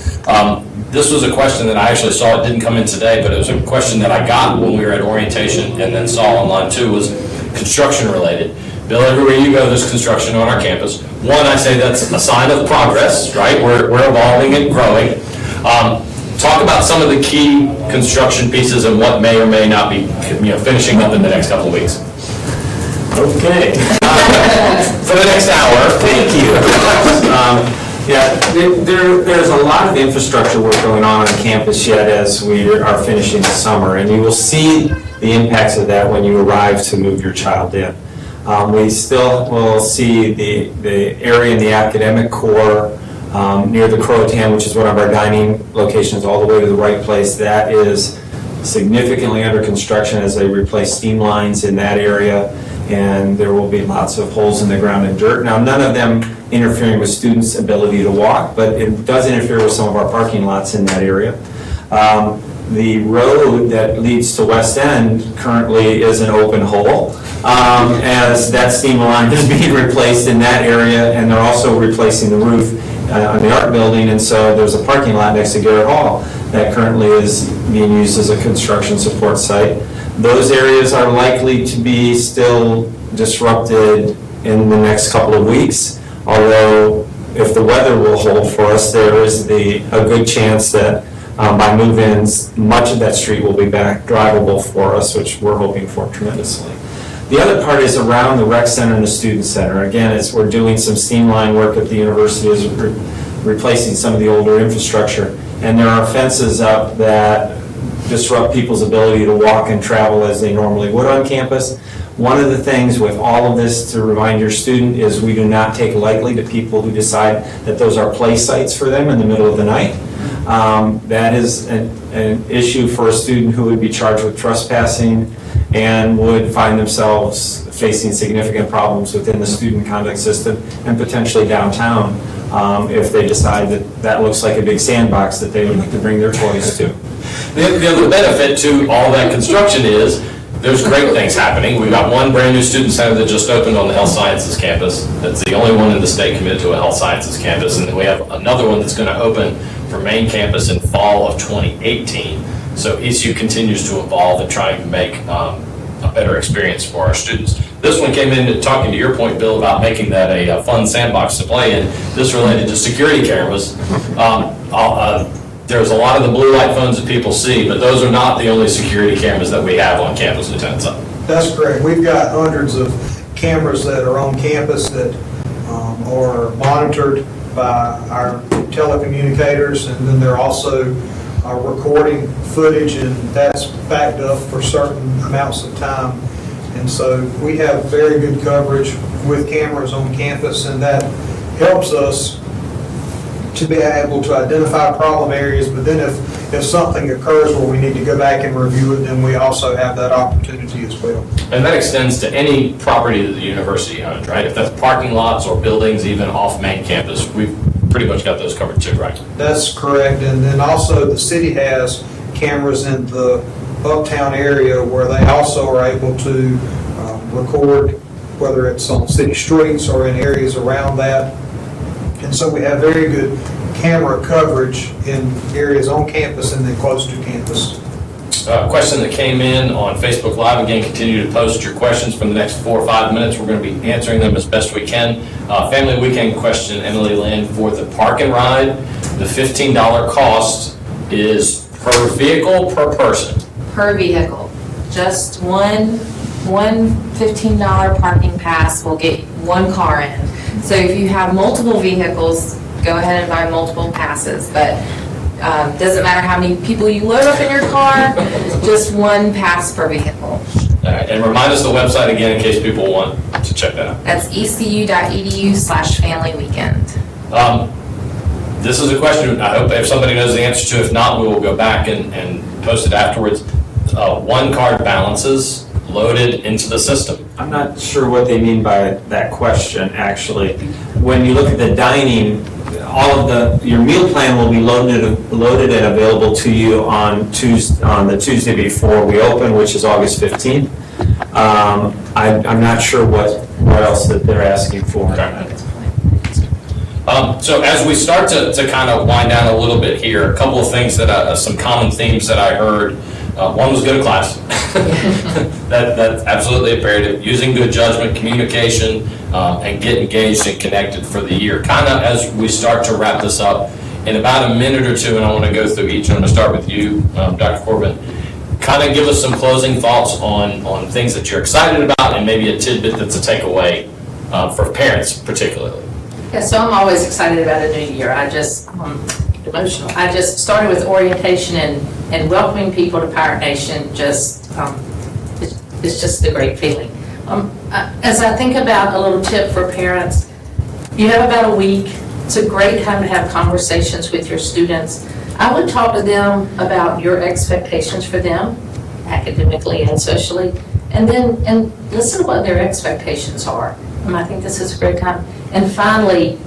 This was a question that I actually saw. It didn't come in today, but it was a question that I got when we were at orientation and then saw online too, was construction related. Bill, everywhere you go, there's construction on our campus. One, I say that's a sign of progress, right? We're evolving and growing. talk about some of the key construction pieces and what may or may not be, finishing up in the next couple of weeks. Okay. For the next hour. Thank you. There's a lot of infrastructure work going on campus yet as we are finishing the summer, and you will see the impacts of that when you arrive to move your child in. We still will see the area in the academic core near the Croatan, which is one of our dining locations, all the way to the right place. That is significantly under construction as they replace steam lines in that area, and there will be lots of holes in the ground and dirt. Now, none of them interfering with students' ability to walk, but it does interfere with some of our parking lots in that area. The road that leads to West End currently is an open hole, as that steam line is being replaced in that area, and they're also replacing the roof on the art building, and so there's a parking lot next to Garrett Hall that currently is being used as a construction support site. Those areas are likely to be still disrupted in the next couple of weeks, although if the weather will hold for us, there is a good chance that by move-ins, much of that street will be back drivable for us, which we're hoping for tremendously. The other part is around the rec center and the student center. Again, as we're doing some steam line work at the university, is replacing some of the older infrastructure, and there are fences up that disrupt people's ability to walk and travel as they normally would on campus. One of the things with all of this, to remind your student, is we do not take lightly to people who decide that those are play sites for them in the middle of the night. That is an issue for a student who would be charged with trespassing and would find themselves facing significant problems within the student conduct system and potentially downtown if they decide that that looks like a big sandbox that they would like to bring their toys to. The other benefit to all that construction is there's great things happening. We've got one brand new student center that just opened on the health sciences campus. That's the only one in the state committed to a health sciences campus. And then we have another one that's going to open for main campus in fall of 2018. So ECU continues to evolve and trying to make a better experience for our students. This one came in talking to your point, Bill, about making that a fun sandbox to play in. This related to security cameras. There's a lot of the blue light phones that people see, but those are not the only security cameras that we have on campus, Lieutenant Sutton. That's correct. We've got hundreds of cameras that are on campus that are monitored by our telecommunicators, and then they're also recording footage, and that's backed up for certain amounts of time. And so we have very good coverage with cameras on campus, and that helps us to be able to identify problem areas, but then if something occurs where we need to go back and review it, then we also have that opportunity as well. And that extends to any property that the university owns, right? If that's parking lots or buildings, even off main campus, we've pretty much got those covered too, right? That's correct. And then also the city has cameras in the uptown area where they also are able to record, whether it's on city streets or in areas around that. And so we have very good camera coverage in areas on campus and then close to campus. Question that came in on Facebook Live. Again, continue to post your questions for the next 4 or 5 minutes. We're going to be answering them as best we can. Family weekend question, Emily Lynn, for the park and ride. The $15 cost is per vehicle, per person? Per vehicle. Just one $15 parking pass will get one car in. So if you have multiple vehicles, go ahead and buy multiple passes, but doesn't matter how many people you load up in your car, just one pass per vehicle. All right, and remind us the website again in case people want to check that out. That's ecu.edu/family-weekend. This is a question I hope if somebody knows the answer to. If not, we will go back and post it afterwards. One card balances loaded into the system. I'm not sure what they mean by that question, actually. When you look at the dining, your meal plan will be loaded and available to you on the Tuesday before we open, which is August 15th. I'm not sure what else that they're asking for. Okay. So as we start to kind of wind down a little bit here, a couple of things some common themes that I heard. One was go to class. That's absolutely imperative. Using good judgment, communication, and get engaged and connected for the year. Kind of as we start to wrap this up, in about a minute or two, and I want to go through each. I'm going to start with you, Dr. Corbin. Kind of give us some closing thoughts on things that you're excited about and maybe a tidbit that's a takeaway for parents particularly. Yeah, so I'm always excited about a new year. I just, emotional. I just started with orientation and welcoming people to Pirate Nation. It's just a great feeling. As I think about a little tip for parents, you have about a week. It's a great time to have conversations with your students. I would talk to them about your expectations for them, academically and socially, and listen to what their expectations are. I think this is a great time. And finally,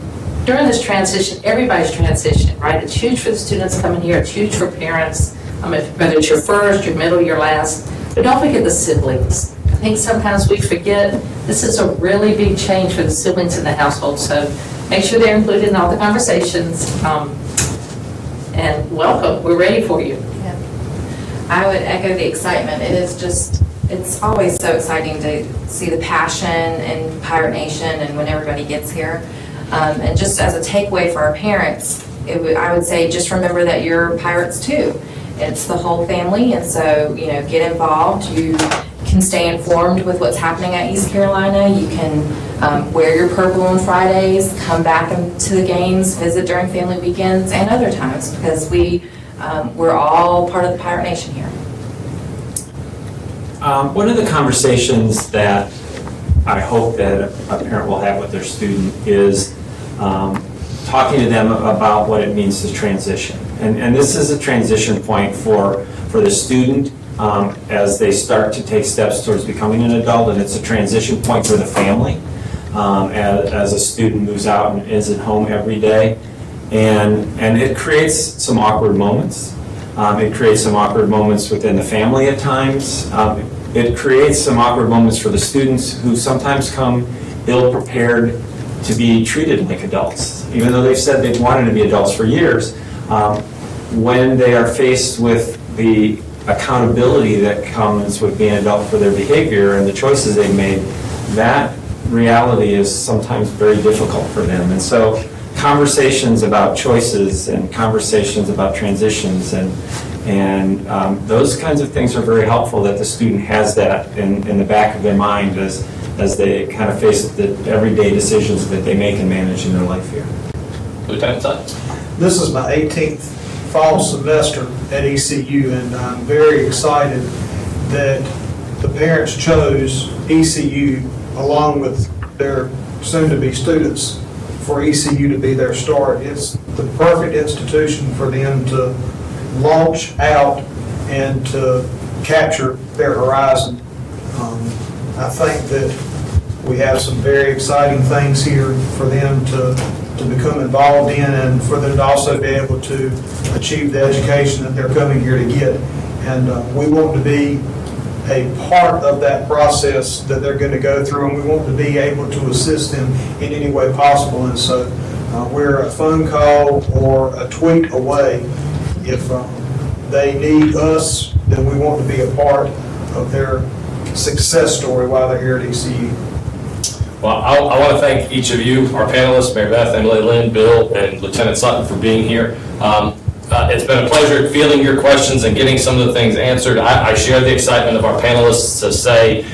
during this transition, everybody's transitioning, right? It's huge for the students coming here. It's huge for parents, whether it's your first, your middle, your last. But don't forget the siblings. I think sometimes we forget this is a really big change for the siblings in the household. So make sure they're included in all the conversations. And welcome. We're ready for you. Yeah. I would echo the excitement. It's always so exciting to see the passion in Pirate Nation and when everybody gets here. And just as a takeaway for our parents, I would say just remember that you're pirates too. It's the whole family, and so, get involved. You can stay informed with what's happening at East Carolina. You can wear your purple on Fridays, come back to the games, visit during family weekends and other times, because we're all part of the Pirate Nation here. One of the conversations that I hope that a parent will have with their student is talking to them about what it means to transition. And this is a transition point for the student as they start to take steps towards becoming an adult, and it's a transition point for the family as a student moves out and isn't home every day. And it creates some awkward moments. It creates some awkward moments within the family at times. It creates some awkward moments for the students who sometimes come ill-prepared to be treated like adults, even though they've said they've wanted to be adults for years. When they are faced with the accountability that comes with being an adult for their behavior and the choices they've made, that reality is sometimes very difficult for them. And so conversations about choices and conversations about transitions and those kinds of things are very helpful, that the student has that in the back of their mind as they kind of face the everyday decisions that they make and manage in their life here. Lieutenant Sutton. This is my 18th fall semester at ECU, and I'm very excited that the parents chose ECU along with their soon-to-be students for ECU to be their start. It's the perfect institution for them to launch out and to capture their horizon. I think that we have some very exciting things here for them to become involved in, and for them to also be able to achieve the education that they're coming here to get. And we want to be a part of that process that they're going to go through, and we want to be able to assist them in any way possible. And so we're a phone call or a tweet away. If they need us, then we want to be a part of their success story while they're here at ECU. Well, I want to thank each of you, our panelists, Mary Beth, Emily Lynn, Bill, and Lieutenant Sutton for being here. It's been a pleasure fielding your questions and getting some of the things answered. I share the excitement of our panelists to say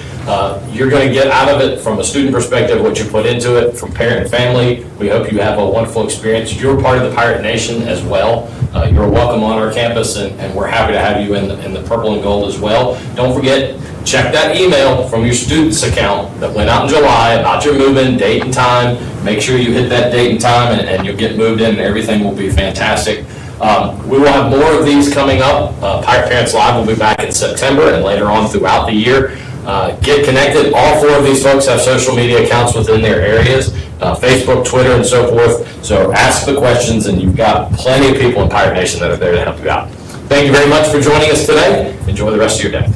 you're going to get out of it from a student perspective what you put into it, from parent and family. We hope you have a wonderful experience. You're part of the Pirate Nation as well. You're welcome on our campus, and we're happy to have you in the purple and gold as well. Don't forget, check that email from your student's account that went out in July about your move-in date and time. Make sure you hit that date and time, and you'll get moved in, and everything will be fantastic. We will have more of these coming up. Pirate Parents Live will be back in September and later on throughout the year. Get connected. All four of these folks have social media accounts within their areas, Facebook, Twitter, and so forth. So ask the questions, and you've got plenty of people in Pirate Nation that are there to help you out. Thank you very much for joining us today. Enjoy the rest of your day.